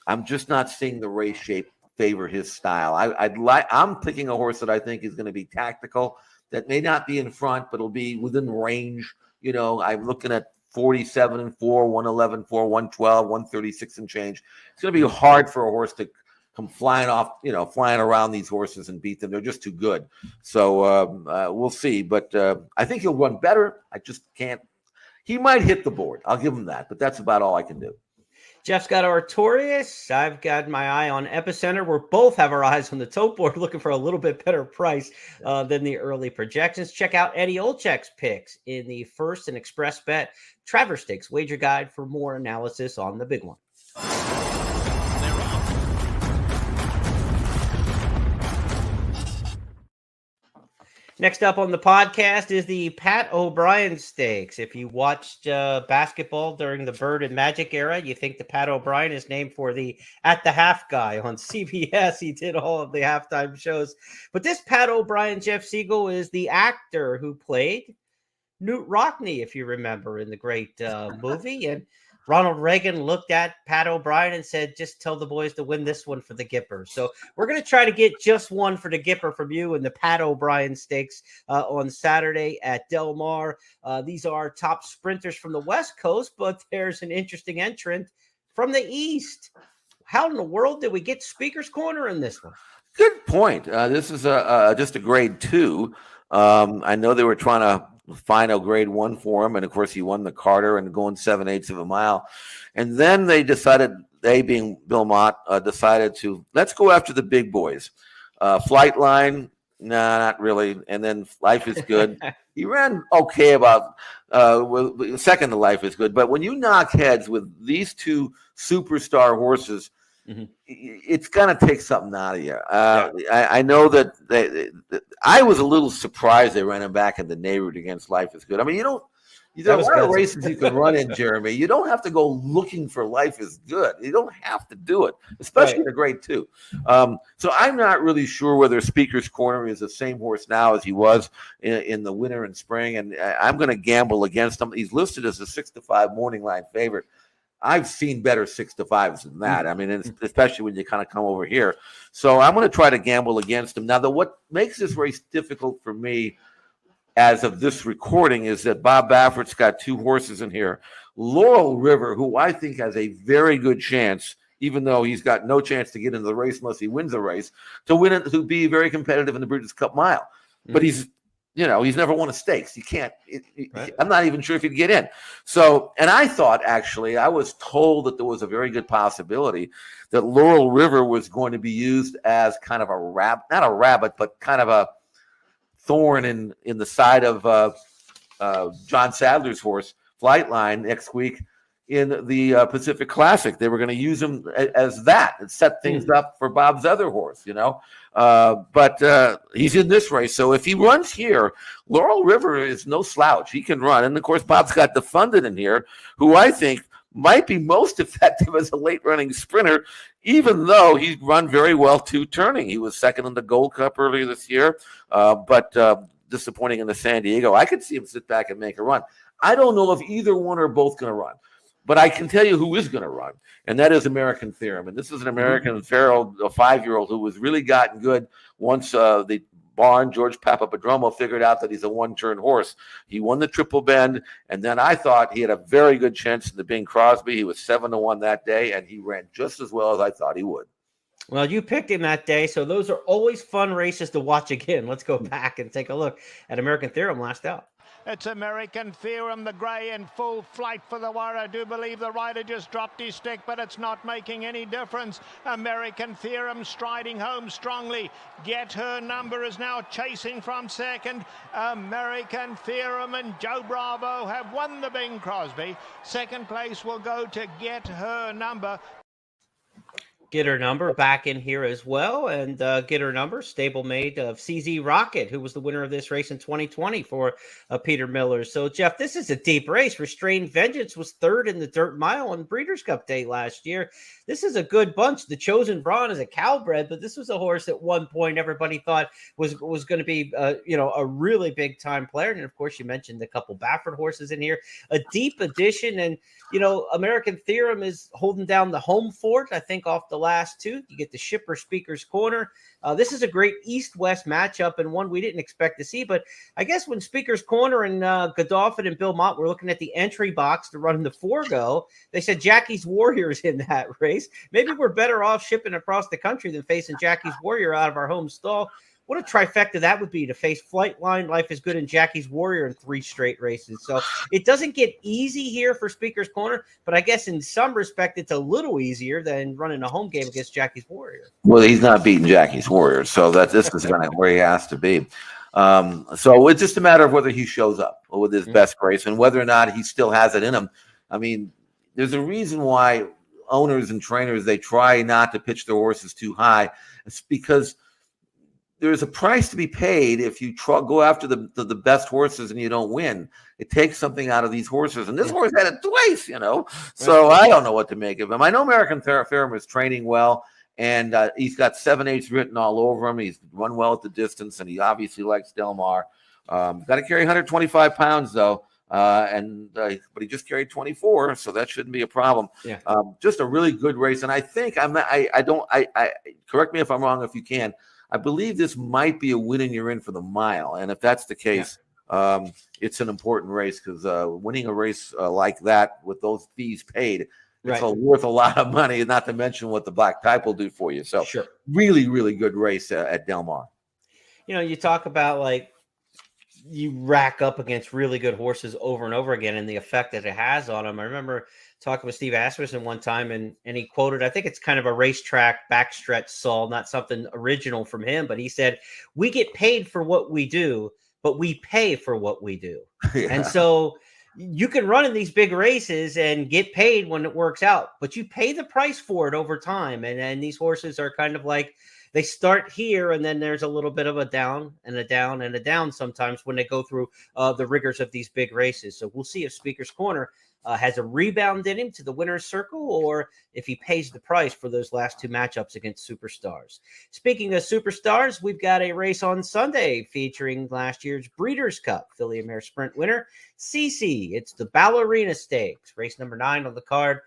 I'm just not seeing the race shape favor his style. I'm picking a horse that I think is going to be tactical, that may not be in front, but it'll be within range. I'm looking at 47-4, 111-4, 112, 136 and change. It's going to be hard for a horse to come flying around these horses and beat them. They're just too good. So we'll see. But I think he'll run better. I just can't. He might hit the board. I'll give him that. But that's about all I can do. Jeff's got Artorias. I've got my eye on Epicenter. We both have our eyes on the tote board, looking for a little bit better price than the early projections. Check out Eddie Olczyk's picks in the first and express bet Travers Stakes wager guide for more analysis on the big one. Next up on the podcast is the Pat O'Brien Stakes. If you watched basketball during the Bird and Magic era, you think the Pat O'Brien is named for the At the Half guy on CBS. He did all of the halftime shows. But this Pat O'Brien, Jeff Siegel, is the actor who played Newt Rockney, if you remember, in the great movie. And Ronald Reagan looked at Pat O'Brien and said, just tell the boys to win this one for the Gipper. So we're going to try to get just one for the Gipper from you in the Pat O'Brien Stakes on Saturday at Del Mar. These are top sprinters from the West Coast, but there's an interesting entrant from the East. How in the world did we get Speaker's Corner in this one? Good point. This is just a grade 2. I know they were trying to find a grade 1 for him, and of course he won the Carter and going 7/8 of a mile. And then they decided, they being Bill Mott, decided to let's go after the big boys. Flight Line, nah, not really. And then Life is Good. He ran okay about second to Life is Good. But when you knock heads with these two superstar horses, it's going to take something out of you. I know that I was a little surprised they ran him back in the neighborhood against Life is Good. I mean, there are a lot of races you can run in, Jeremy. You don't have to go looking for Life is Good. You don't have to do it, especially in a grade 2. So I'm not really sure whether Speaker's Corner is the same horse now as he was in the winter and spring, and I'm going to gamble against him. He's listed as a 6-5 morning line favorite. I've seen better 6-5s than that. I mean, especially when you kind of come over here. So I'm going to try to gamble against him. Now, what makes this race difficult for me as of this recording is that Bob Baffert's got 2 horses in here. Laurel River, who I think has a very good chance, even though he's got no chance to get into the race unless he wins the race, to win it, to be very competitive in the Breeders' Cup Mile. But he's he's never won a stakes. You can't. Right. I'm not even sure if he'd get in. So, and I thought actually, I was told that there was a very good possibility that Laurel River was going to be used as kind of not a rabbit, but kind of a thorn in the side of John Sadler's horse, Flightline, next week in the Pacific Classic. They were going to use him as that and set things up for Bob's other horse, but he's in this race. So if he runs here, Laurel River is no slouch. He can run. And of course, Bob's got Defunded in here, who I think might be most effective as a late running sprinter, even though he's run very well turning. He was second in the Gold Cup earlier this year, but disappointing in the San Diego. I could see him sit back and make a run. I don't know if either one or both going to run. But I can tell you who is going to run, and that is American Theorem. And this is an American feral, a 5-year-old who was really gotten good once the barn, George Papadromo, figured out that he's a one-turn horse. He won the Triple Bend, and then I thought he had a very good chance in the Bing Crosby. He was 7-1 that day, and he ran just as well as I thought he would. Well, you picked him that day, so those are always fun races to watch again. Let's go back and take a look at American Theorem last out. It's American Theorem, the grey, in full flight for the wire. I do believe the rider just dropped his stick, but it's not making any difference. American Theorem striding home strongly. Get Her Number is now chasing from second. American Theorem and Joe Bravo have won the Bing Crosby. Second place will go to Get Her Number. Get Her Number back in here as well. And Get Her Number, stablemate of CZ Rocket, who was the winner of this race in 2020 for Peter Miller. So, Jeff, this is a deep race. Restrained Vengeance was third in the Dirt Mile on Breeders' Cup Day last year. This is a good bunch. The Chosen Brawn is a Calbred, but this was a horse at one point everybody thought was going to be, a really big-time player. And, of course, you mentioned a couple Baffert horses in here. A deep addition, and American Theorem is holding down the home fort, I think, off the last two. You get the Shipper Speaker's Corner. This is a great East-West matchup and one we didn't expect to see. But I guess when Speaker's Corner and Godolphin and Bill Mott were looking at the entry box to run the Forgo, they said Jackie's Warrior's in that race. Maybe we're better off shipping across the country than facing Jackie's Warrior out of our home stall. What a trifecta that would be to face Flightline, Life is Good, and Jackie's Warrior in 3 straight races. So it doesn't get easy here for Speaker's Corner, but I guess in some respect it's a little easier than running a home game against Jackie's Warrior. Well, he's not beating Jackie's Warrior, so this is kind of where he has to be. So it's just a matter of whether he shows up with his best race and whether or not he still has it in him. I mean, there's a reason why owners and trainers, they try not to pitch their horses too high. It's because there's a price to be paid if you go after the best horses and you don't win. It takes something out of these horses. And this horse had it twice, So I don't know what to make of him. I know American Theorem is training well, and he's got 7/8 written all over him. He's run well at the distance, and he obviously likes Del Mar. Got to carry 125 pounds, though. But he just carried 24, so that shouldn't be a problem. Yeah. Just a really good race. And I think correct me if I'm wrong if you can. I believe this might be a win and you're in for the mile. And if that's the case, it's an important race because winning a race like that with those fees paid, it's worth a lot of money, not to mention what the black type will do for you. So really, really good race at Del Mar. You talk about you rack up against really good horses over and over again and the effect that it has on them. I remember talking with Steve Asmussen one time and he quoted, I think it's kind of a racetrack backstretch Saul, not something original from him, but he said, we get paid for what we do, but we pay for what we do. Yeah. And so you can run in these big races and get paid when it works out, but you pay the price for it over time. And these horses are kind of like, they start here and then there's a little bit of a down and a down and a down sometimes when they go through the rigors of these big races. So we'll see if Speaker's Corner has a rebound in him to the winner's circle or if he pays the price for those last 2 matchups against superstars. Speaking of superstars, we've got a race on Sunday featuring last year's Breeders' Cup Filly and Mare Sprint winner, CC. It's the Ballerina Stakes, race number 9 on the card.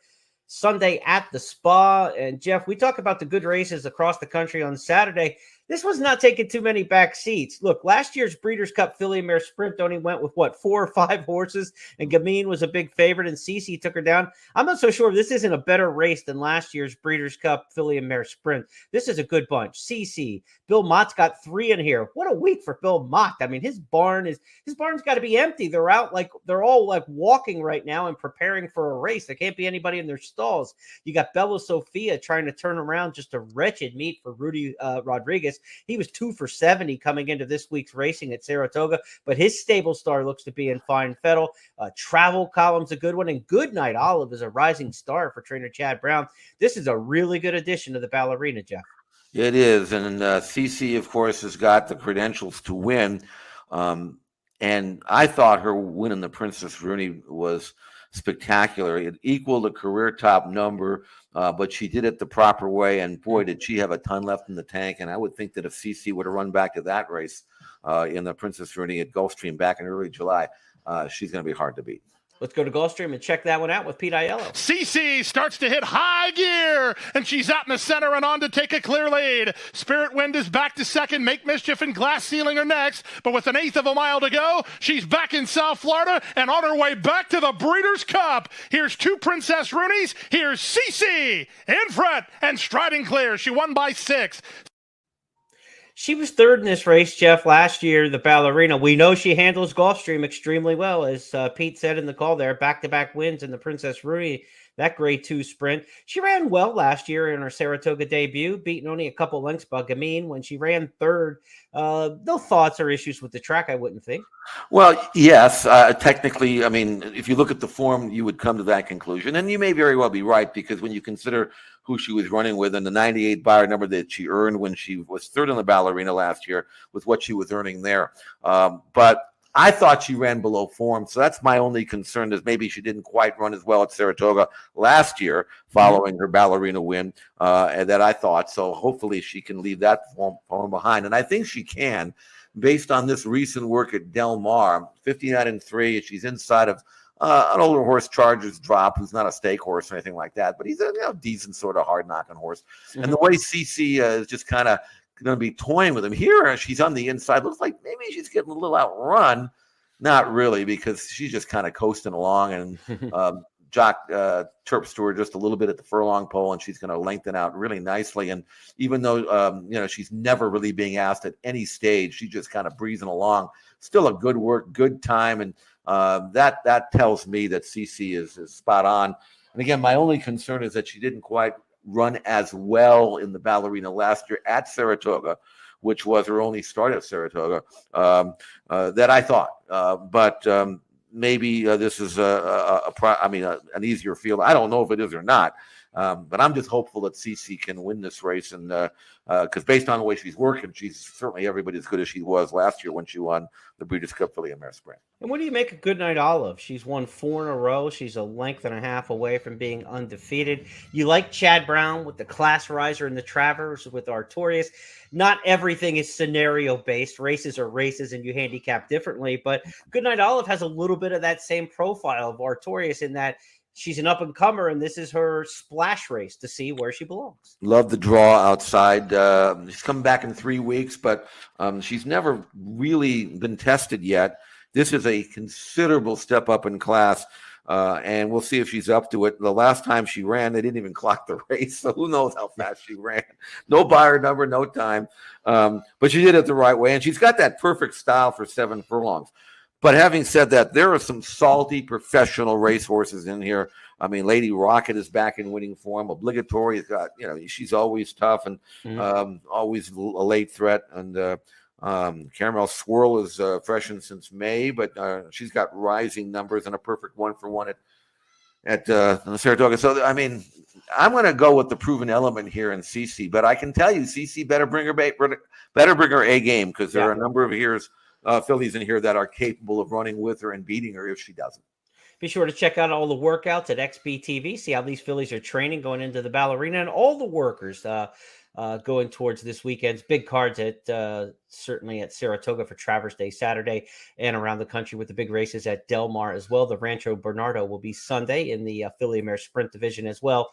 Sunday at the Spa. And Jeff, we talk about the good races across the country on Saturday. this was not taking too many back seats. Look, last year's Breeders' Cup Filly Mare Sprint only went with, 4 or 5 horses, and Gamine was a big favorite, and Cece took her down. I'm not so sure this isn't a better race than last year's Breeders' Cup Filly and Mare Sprint. This is a good bunch. Cece, Bill Mott's got 3 in here. What a week for Bill Mott. I mean, his barn's got to be empty. They're out they're all walking right now and preparing for a race. There can't be anybody in their stalls. You got Bella Sofia trying to turn around just a wretched meet for Rudy Rodriguez. He was 2 for 70 coming into this week's racing at Saratoga, but his stable star looks to be in fine fettle. Travel Column's a good one, and Goodnight Olive is a rising star for trainer Chad Brown. This is a really good addition to the Ballerina, Jeff. It is, and CC, of course, has got the credentials to win. And I thought her win in the Princess Rooney was spectacular. It equaled a career top number, but she did it the proper way. And boy, did she have a ton left in the tank. And I would think that if CC would have run back to that race in the Princess Rooney at Gulfstream back in early July, she's going to be hard to beat. Let's go to Gulfstream and check that one out with Pete Aiello. CC starts to hit high gear, and she's out in the center and on to take a clear lead. Spirit Wind is back to second. Make Mischief and Glass Ceiling are next, but with an 1/8 of a mile to go, she's back in South Florida and on her way back to the Breeders' Cup. Here's 2 Princess Roonies. Here's CC in front and striding clear. She won by 6. She was 3rd in this race, Jeff, last year, the Ballerina. We know she handles Gulfstream extremely well, as Pete said in the call there. Back-to-back wins in the Princess Rooney, that grade 2 sprint. She ran well last year in her Saratoga debut, beating only a couple lengths by Gamine when she ran 3rd. No thoughts or issues with the track, I wouldn't think. Well, yes, technically, I mean, if you look at the form, you would come to that conclusion. And you may very well be right, because when you consider who she was running with and the 98 buyer number that she earned when she was 3rd in the Ballerina last year with what she was earning there. But I thought she ran below form, so that's my only concern, is maybe she didn't quite run as well at Saratoga last year following her Ballerina win and that I thought. So hopefully she can leave that form behind. And I think she can, based on this recent work at Del Mar, 59-3. She's inside of an older horse, Chargers Drop, who's not a stake horse or anything like that, but he's a decent sort of hard-knocking horse. Mm-hmm. And the way CC is just kind of going to be toying with him here, she's on the inside. Looks like maybe she's getting a little outrun. Not really, because she's just kind of coasting along, and Jock Terpstor just a little bit at the furlong pole, and she's going to lengthen out really nicely. And even though she's never really being asked at any stage, she's just kind of breezing along. Still a good work, good time, and that tells me that CC is spot on. And again, my only concern is that she didn't quite run as well in the Ballerina last year at Saratoga, which was her only start at Saratoga, that I thought. But maybe this is an easier field. I don't know if it is or not. But I'm just hopeful that CC can win this race, and because based on the way she's working, she's certainly everybody as good as she was last year when she won the Breeders' Cup Filly and Mare Sprint. And what do you make of Goodnight Olive? She's won 4 in a row. She's a length and a half away from being undefeated. You like Chad Brown with the class riser in the Travers with Artorias. Not everything is scenario-based. Races are races, and you handicap differently. But Goodnight Olive has a little bit of that same profile of Artorias in that she's an up-and-comer, and this is her splash race to see where she belongs. Love the draw outside. She's coming back in 3 weeks, but she's never really been tested yet. This is a considerable step up in class, and we'll see if she's up to it. The last time she ran, they didn't even clock the race, so who knows how fast she ran. No buyer number, no time, but she did it the right way, and she's got that perfect style for 7 furlongs. But having said that, there are some salty professional racehorses in here. I mean, Lady Rocket is back in winning form. Obligatory has got, she's always tough and always a late threat. And Caramel Swirl is freshened since May, but she's got rising numbers and a perfect 1-for-1 at Saratoga. So, I mean, I'm going to go with the proven element here in CC, but I can tell you, CC better bring her A game, because there are a number of fillies in here that are capable of running with her and beating her if she doesn't. Be sure to check out all the workouts at XBTV, see how these fillies are training going into the Ballerina, and all the workers going towards this weekend's big cards at certainly at Saratoga for Travers Day Saturday, and around the country with the big races at Del Mar as well. The Rancho Bernardo will be Sunday in the Filly Mare Sprint division as well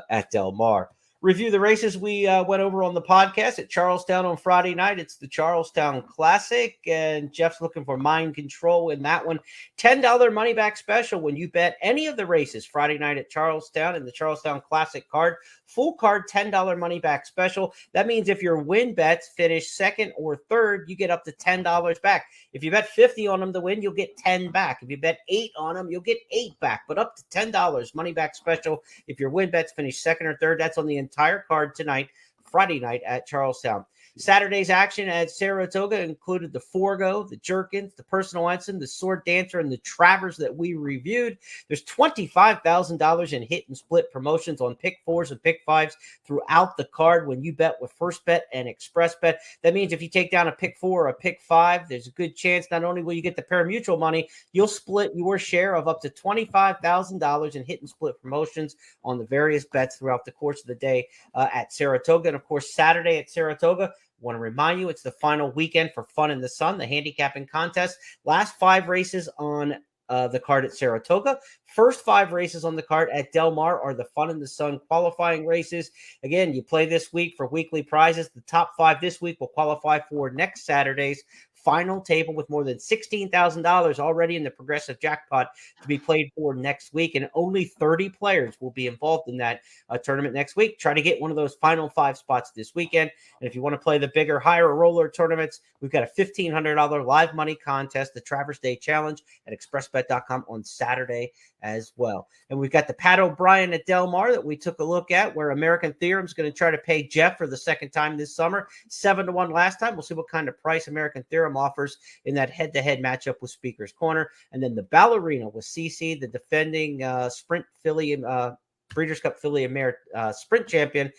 at Del Mar. review the races we went over on the podcast at Charlestown on Friday night. It's the Charlestown Classic, and Jeff's looking for mind control in that one. $10 money back special when you bet any of the races Friday night at Charlestown in the Charlestown Classic card. Full card, $10 money back special. That means if your win bets finish second or third, you get up to $10 back. If you bet 50 on them to win, you'll get 10 back. If you bet 8 on them, you'll get 8 back, but up to $10 money back special if your win bets finish second or third. That's on the entire card tonight, Friday night at Charlestown. Saturday's action at Saratoga included the Forgo, the Jerkins, the Personal Ensign, the Sword Dancer, and the Travers that we reviewed. There's $25,000 in hit and split promotions on pick 4s and pick 5s throughout the card when you bet with First Bet and Express Bet. That means if you take down a pick 4 or a pick 5, there's a good chance not only will you get the pari-mutuel money, you'll split your share of up to $25,000 in hit and split promotions on the various bets throughout the course of the day at Saratoga. And, of course, Saturday at Saratoga, want to remind you, it's the final weekend for Fun in the Sun, the handicapping contest. Last 5 races on the card at Saratoga. First 5 races on the card at Del Mar are the Fun in the Sun qualifying races. Again, you play this week for weekly prizes. The top 5 this week will qualify for next Saturday's final table with more than $16,000 already in the progressive jackpot to be played for next week. And only 30 players will be involved in that tournament next week. Try to get one of those final 5 spots this weekend. And if you want to play the bigger, higher roller tournaments, we've got a $1,500 live money contest, the Travers Day Challenge at expressbet.com on Saturday as well. And we've got the Pat O'Brien at Del Mar that we took a look at, where American Theorem is going to try to pay Jeff for the second time this summer. 7-1 last time. We'll see what kind of price American Theorem offers in that head-to-head matchup with Speaker's Corner. And then the Ballerina with CC, the defending Sprint Filly and Breeders' Cup Filly and Mare Sprint champion.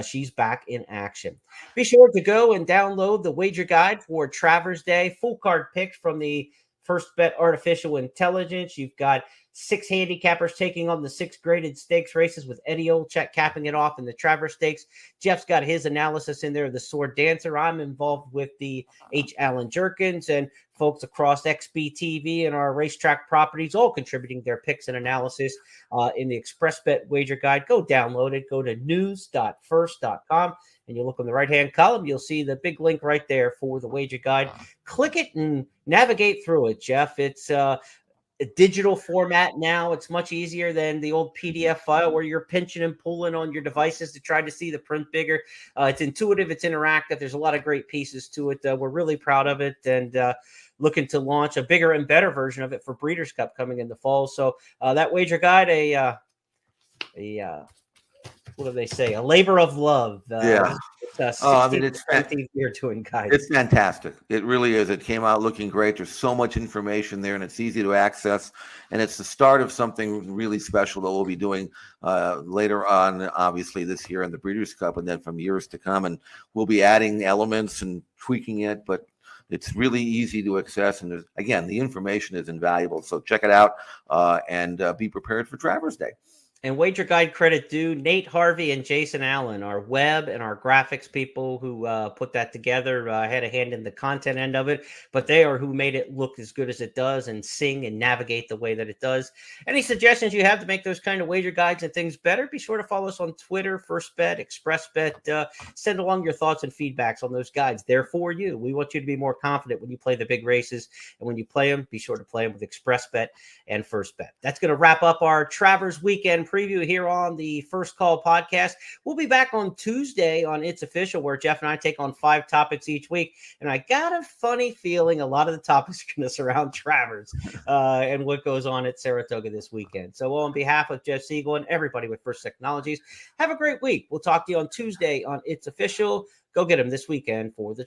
She's back in action. Be sure to go and download the wager guide for Travers Day. Full card picks from the First Bet Artificial Intelligence. You've got 6 handicappers taking on the 6 graded stakes races with Eddie Olczyk capping it off in the Travers Stakes. Jeff's got his analysis in there, the Sword Dancer. I'm involved with the H. Allen Jerkins, and folks across XBTV and our racetrack properties all contributing their picks and analysis in the Express Bet Wager Guide. Go download it. Go to news.first.com. And you look on the right-hand column, you'll see the big link right there for the wager guide. Click it and navigate through it, Jeff. It's a digital format now. It's much easier than the old PDF file where you're pinching and pulling on your devices to try to see the print bigger. It's intuitive. It's interactive. There's a lot of great pieces to it. We're really proud of it, and looking to launch a bigger and better version of it for Breeders' Cup coming in the fall. So that wager guide, what do they say? A labor of love. Yeah. You're doing, guys. It's fantastic. It really is. It came out looking great. There's so much information there, and it's easy to access. And it's the start of something really special that we'll be doing later on, obviously, this year in the Breeders' Cup, and then from years to come. And we'll be adding elements and tweaking it, but it's really easy to access. And again, the information is invaluable. So check it out and be prepared for Travers Day. And wager guide credit due Nate Harvey and Jason Allen, our web and our graphics people who put that together. Had a hand in the content end of it, but they are who made it look as good as it does and sing and navigate the way that it does. Any suggestions you have to make those kind of wager guides and things better, be sure to follow us on Twitter, First Bet, Express Bet. Send along your thoughts and feedbacks on those guides. They're for you. We want you to be more confident when you play the big races. And when you play them, be sure to play them with Express Bet and First Bet. That's going to wrap up our Travers Weekend preview here on the First Call podcast. We'll be back on Tuesday on It's Official, where Jeff and I take on 5 topics each week. And I got a funny feeling a lot of the topics are going to surround Travers and what goes on at Saratoga this weekend. So on behalf of Jeff Siegel and everybody with First Technologies, have a great week. We'll talk to you on Tuesday on It's Official. Go get them this weekend for the